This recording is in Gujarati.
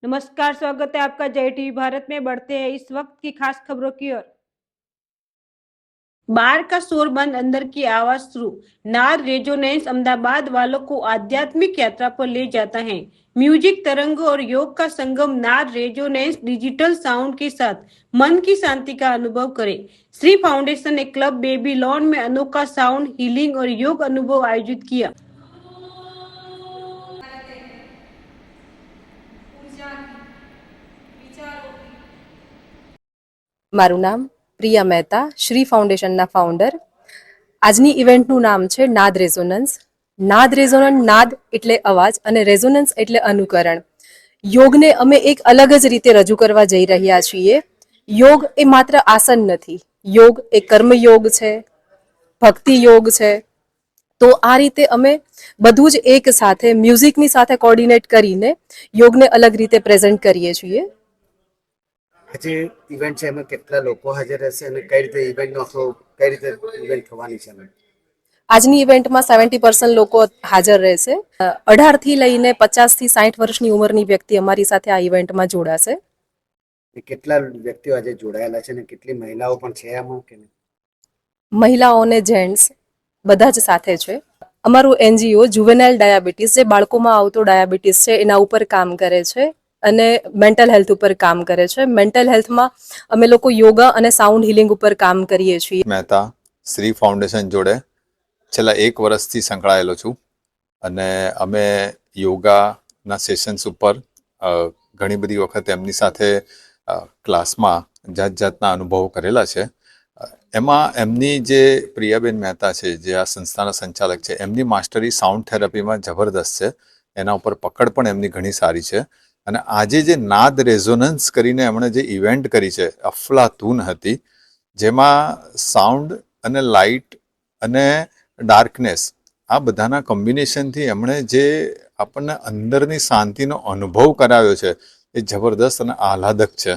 नमस्कार, स्वागत है आपका जय टीवी भारत में। बढ़ते हैं इस वक्त की खास खबरों की ओर। बाहर का शोर बंद, अंदर की आवाज शुरू। नाद रेजोनेंस अहमदाबाद वालों को आध्यात्मिक यात्रा पर ले जाता है। म्यूजिक तरंग और योग का संगम नाद रेजोनेंस डिजिटल साउंड के साथ मन की शांति का अनुभव करें। श्री फाउंडेशन ने क्लब बेबीलोन में अनोखा साउंड हीलिंग और योग अनुभव आयोजित किया। મારું નામ પ્રિયા મહેતા, શ્રી ફાઉન્ડેશનના ફાઉન્ડર. આજની ઇવેન્ટનું નામ છે નાદ રેઝોનન્સ. નાદ રેઝોનન્સ, નાદ એટલે અવાજ અને રેઝોનન્સ એટલે અનુકરણ. યોગને અમે એક અલગ જ રીતે રજૂ કરવા જઈ રહ્યા છીએ. યોગ એ માત્ર આસન નથી, યોગ એ કર્મયોગ છે, ભક્તિ યોગ છે. તો આ રીતે અમે બધું જ એક સાથે મ્યુઝિકની સાથે કોર્ડિનેટ કરીને યોગને અલગ રીતે પ્રેઝન્ટ કરીએ છીએ. આજે ઇવેન્ટ છે એમાં કેટલા લોકો હાજર રહેશે અને કઈ રીતે ઇવેન્ટનો આખો કઈ રીતે ઇવેન્ટ થવાની છે? આજની ઇવેન્ટમાં 70% લોકો હાજર રહેશે. 18થી લઈને 50થી 60 વર્ષની ઉંમરની વ્યક્તિ અમારી સાથે આ ઇવેન્ટમાં જોડાશે. કેટલા વ્યક્તિઓ આજે જોડાયેલા છે અને કેટલી મહિલાઓ પણ છે આમાં કે મહિલાઓ અને જેન્ટ્સ બધા જ સાથે છે. અમારું એનજીઓ જુવેનાઇલ ડાયાબિટીસ, જે બાળકોમાં આવતો ડાયાબિટીસ છે એના ઉપર કામ કરે છે અને મેન્ટલ હેલ્થ ઉપર કામ કરે છે. મેન્ટલ હેલ્થમાં અમે લોકો યોગા અને સાઉન્ડ હિલિંગ ઉપર કામ કરીએ છીએ. મહેતા શ્રી ફાઉન્ડેશન જોડે છેલ્લા 1 વર્ષથી સંકળાયેલો છું અને અમે યોગાના સેશન્સ ઉપર ઘણી બધી વખત એમની સાથે ક્લાસમાં જાત જાતના અનુભવો કરેલા છે. એમાં એમની જે પ્રિયાબેન મહેતા છે, જે આ સંસ્થાના સંચાલક છે, એમની માસ્ટરી સાઉન્ડ થેરાપીમાં જબરદસ્ત છે. એના ઉપર પકડ પણ એમની ઘણી સારી છે. અને આજે જે નાદ રેઝોનન્સ કરીને એમણે જે ઇવેન્ટ કરી છે, અફલાતૂન હતી, જેમાં સાઉન્ડ અને લાઇટ અને ડાર્કનેસ આ બધાના કોમ્બિનેશનથી એમણે જે આપણને અંદરની શાંતિનો અનુભવ કરાવ્યો છે એ જબરદસ્ત અને આહલાદક છે.